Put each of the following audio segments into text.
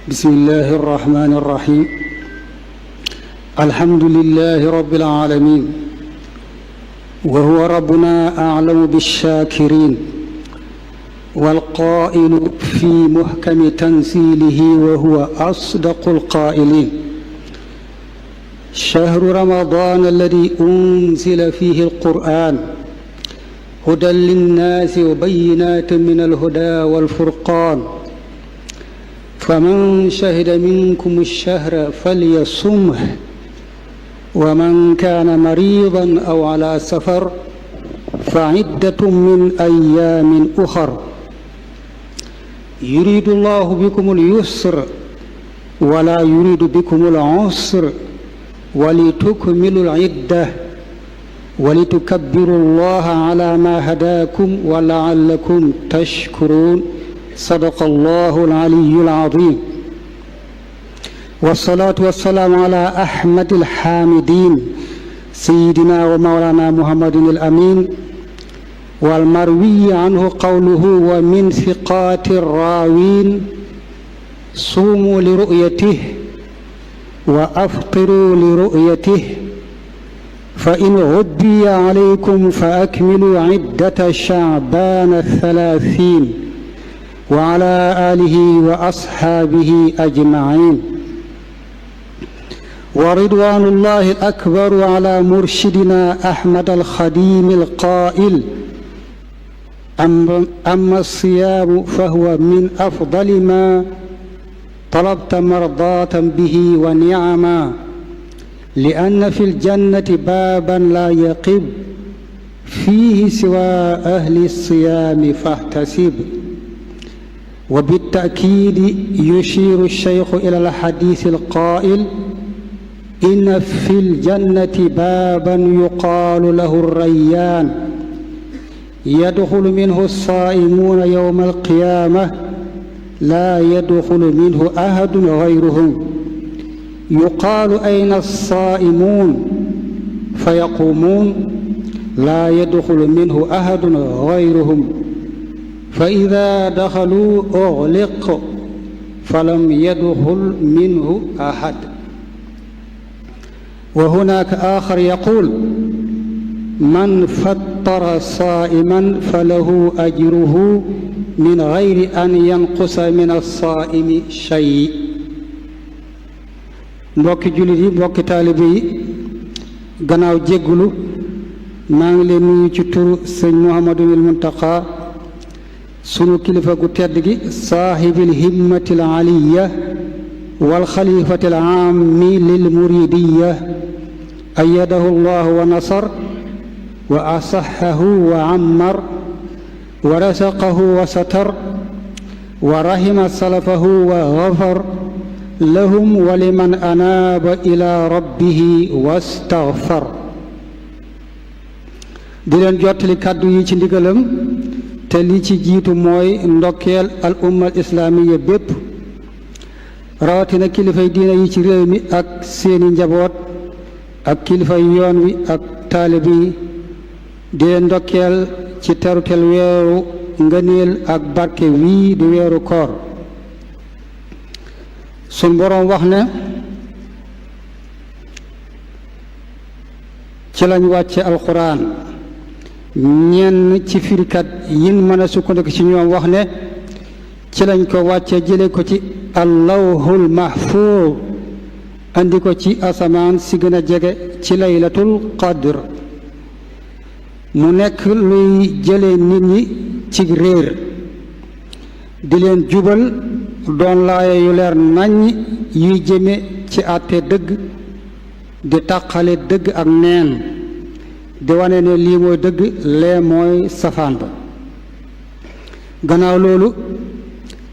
بسم الله الرحمن الرحيم الحمد لله رب العالمين وهو ربنا أعلم بالشاكرين والقائل في محكم تنزيله وهو أصدق القائلين شهر رمضان الذي أنزل فيه القرآن هدى للناس وبينات من الهدى والفرقان فمن شهد منكم الشهر فليصمه ومن كان مريضا أو على سفر فعدة من أيام أخر يريد الله بكم اليسر ولا يريد بكم العسر ولتكملوا العدة ولتكبروا الله على ما هداكم ولعلكم تشكرون صدق الله العلي العظيم والصلاة والسلام على أحمد الحامدين سيدنا ومولانا محمد الأمين والمروي عنه قوله ومن ثقات الراوين صوموا لرؤيته وأفطروا لرؤيته فإن غبي عليكم فأكملوا عدة شعبان 30 وعلى آله وأصحابه أجمعين ورضوان الله الأكبر على مرشدنا أحمد الخديم القائل أما الصيام فهو من أفضل ما طلبت مرضاة به ونعما لأن في الجنة بابا لا يقب فيه سوى أهل الصيام فاحتسب وبالتأكيد يشير الشيخ إلى الحديث القائل إن في الجنة بابا يقال له الريان يدخل منه الصائمون يوم القيامة لا يدخل منه أحد غيرهم يقال أين الصائمون فيقومون لا يدخل منه أحد غيرهم فإذا دخلوا أغلق فلم يدخل منه أحد وهناك آخر يقول من فطر صائما فله أجره من غير أن ينقص من الصائم شيء mbokki jullit yi mbokki taalibe yi gannaaw jéggulu maa ngi leen nuyu ci turu sëñ Muhammadul Muntaqa sunu kilifa gu tedd gi saahibil himmatil aliya wal xalifatil aammi lil muridiya ayyadahu llahu wa nasar wa asaxahu wa ammar wa rasaqahu wa satar wa rahima salafahu wa gafar lahum wa liman anaaba ila rabbihi wastaghfar di leen jottali kàddu yi ci ndigalam te li ci jiitu mooy ndokkeel al umma al islaamiya bépp rawatina kilifay diina yi ci réew mi ak seeni njaboot ak kilifay yoon wi ak taalibe yi di leen ndokkeel ci terutel weeru ngëneel ak barke wii di weeru koor sun boroom wax ne ci lañ wàcce alxuraan ñenn ci firikat yin mën a sukkandiku ci ñoom wax ne ci lañ ko wàcce jële ko ci allawhul mahfuuz andi ko ci asamaan si gën a jege ci laylatul qadr mu nekk luy jële nit ñi ci réer di leen jubal doon laaya yu leer naññ yuy jëme ci àtte dëgg di tàqale dëgg ak neen di wane ne lii mooy dëgg lee mooy safaan ba gannaaw loolu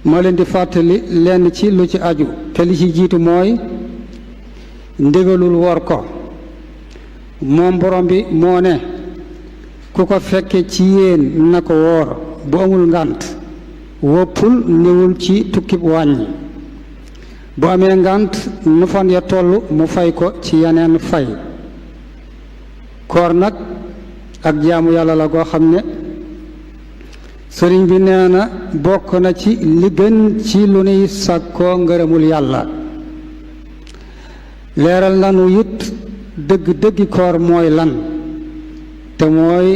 moo leen di fàttali lenn ci lu ci aju te li ci jiitu mooy ndigalul wor ko moom borom bi moo ne ku ko fekke ci yéen na ko woor bu amul ngànt woppul niwul ci tukkib wàññi bu amee ngànt nu fan ya toll mu fay ko ci yeneen fay koor nag ak jaamu yàlla la goo xam ne sëriñ bi nee na bokk na ci li gën ci lu nuy sàkkoo ngërëmul yàlla. leeral nanu it dëgg-dëggi koor mooy lan, te mooy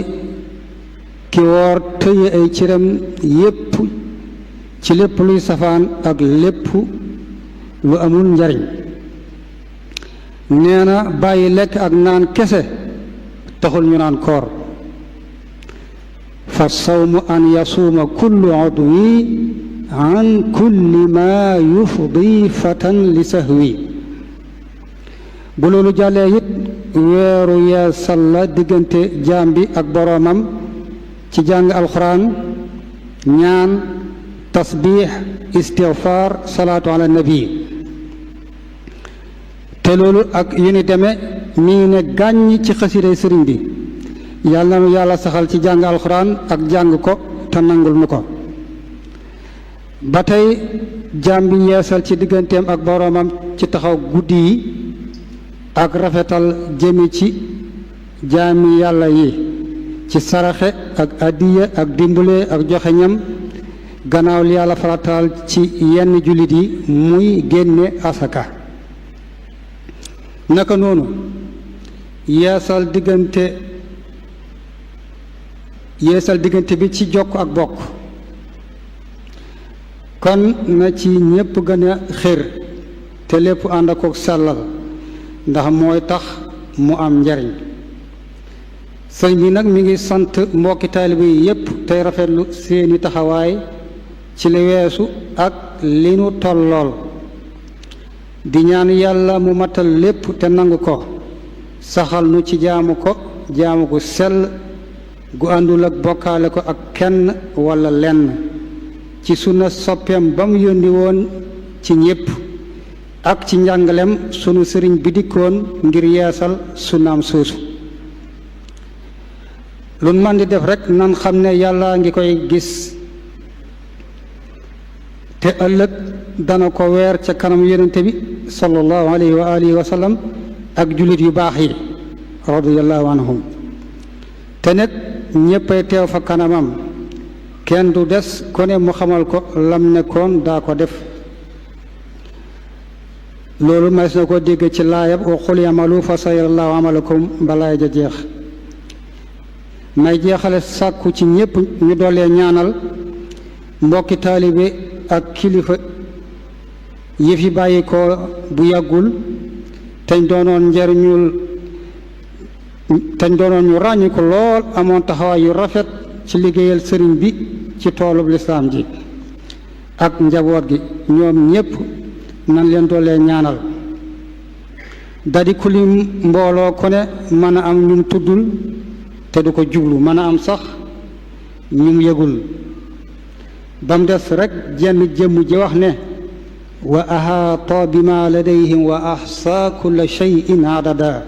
ki woor tëye ay cëram yépp ci lépp luy safaan ak lépp lu amul njariñ. nee na bàyyi lekk ak naan kese taxul ñu naan koor. fa sawmu an yasuuma kullu udwi an kulli ma yufdi fatan li sahwi. bu loolu jàllee it weeru yeesal la diggante jaam bi ak boroomam ci jàng alxuraan, ñaan, tasbiix, istigfaar, salaatu ala nabi. te loolu ak yu ni demee mi ngi ne gàññ ci xasiday sëriñ bi. yàlla na nu yàlla saxal ci jàng alxuraan ak jàng ko te nangul nu ko. ba tey jaam bi yeesal ci digganteem ak boroomam ci taxaw guddi yi ak rafetal jëmi ci jaami yàlla yi ci saraxe ak addiya ak dimbale ak joxe ñam gannaaw li yàlla farataal ci yenn jullit yi muy génne asaka. naka noonu yeesal diggante bi ci jokk ak bokk. kon na ci ñépp gën a xër te lépp ànd ak sellal, ndax mooy tax mu am njariñ. sëñ bi nag mi ngi sant mbokki taalibe yi yépp tey rafetlu seeni taxawaay ci li weesu ak li nu tollool, di ñaan yàlla mu matal lépp te nangu ko, saxal nu ci jaamu gu sell gu àndul ak bokkaale ko ak kenn walla lenn, ci sunna soppeem ba mu yónni woon ci ñépp ak ci njàngalem sunu sëriñ bi dikkoon ngir yeesal sunnaam soosu. lu man di def rekk nan xam ne yàlla ngi koy gis, te ëllëg dana ko weer ca kanam yonente bi sallallahu alayhi wa alihi wa sallam ak jullit yu baax yi radiyallahu anhum. te nag ñéppay teew fa kanamam, kenn du des ku ne mu xamal ko lam nekkoon daa ko def. loolu mas na ko dégg ci laayab wa qul i'malu fa sayarallahu amalakum balaay ja jeex. may jeexale sàkku ci ñépp ñu doolee ñaanal mbokki taalibe ak kilifa yi fi bàyyi ko bu yàggul teñ doonoon ñu ràññi ko lool, amoon taxawaay yu rafet ci liggéeyal sëriñ bi ci toolub lislaam ji ak njaboot gi. ñoom ñépp nan leen doolee ñaanal. dadi kuli mbooloo ko ne mën a am ñum tuddul te du ko jublu, mën a am sax ñum yëgul. ba mu des rekk jenn jëmm ji wax ne wa ahaata bima ladayhim wa ahsa kulla shay'in adada.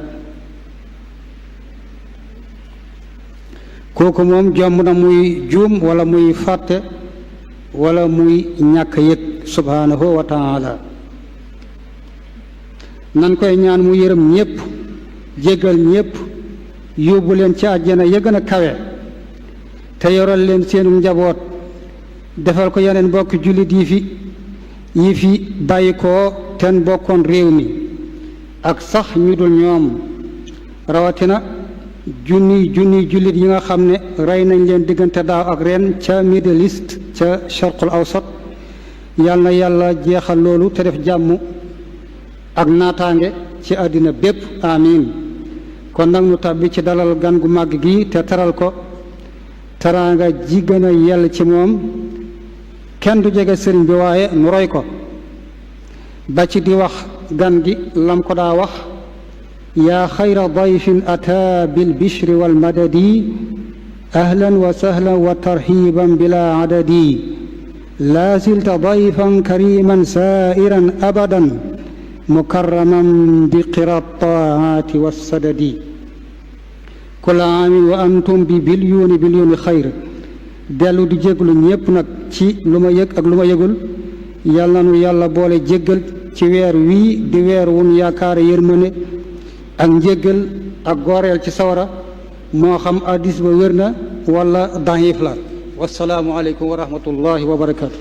kooku moom jomm na muy juum walla muy fàtte walla muy ñàkk yëg subhanahu wa taala. nan koy ñaan mu yërëm ñépp, jéggal ñépp, yóbbu leen ci àjjana ya gën a kawe, te yoral leen seenu njaboot, defal ko yeneen mbokki jullit yi fi bàyyi koo ten bokkoon réew mi ak sax ñu dul ñoom, rawatina junniy jullit yi nga xam ne rey nañ leen diggante daaw ak ren ca Middle East ca Sharqul Awsat. yal na yàlla jeexal loolu te def jàmm ak naataange ci àddina bépp, amiin. kon nag nu tàbbi ci dalal gan gu màgg gi te teral ko teraanga ji gën a yell ci moom. kenn du jege sëriñ bi waaye nu roy ko ba ci di wax gan gi lam ko daa wax: yaa xayra dayfin ataa bil bishri wal madadi ahlan wa sahlan wa tarhiban bila adadi laa zilta dayfan kariman sairan abadan mukarraman bi qira taati wassadadi kulla aamin wa antum bi bilyoni xayr. dellu di jéglu ñépp nag ci lu ma yëg ak lu ma yëgul. yàlla na nu yàlla boole jéggal ci weer wii di weer wun yaakaare yërmande ak njéggal ak gooreel ci sawara, moo xam addis ba wér na wala daxiif la. wassalaamu aleykum wa rahmatullahi wa barakatu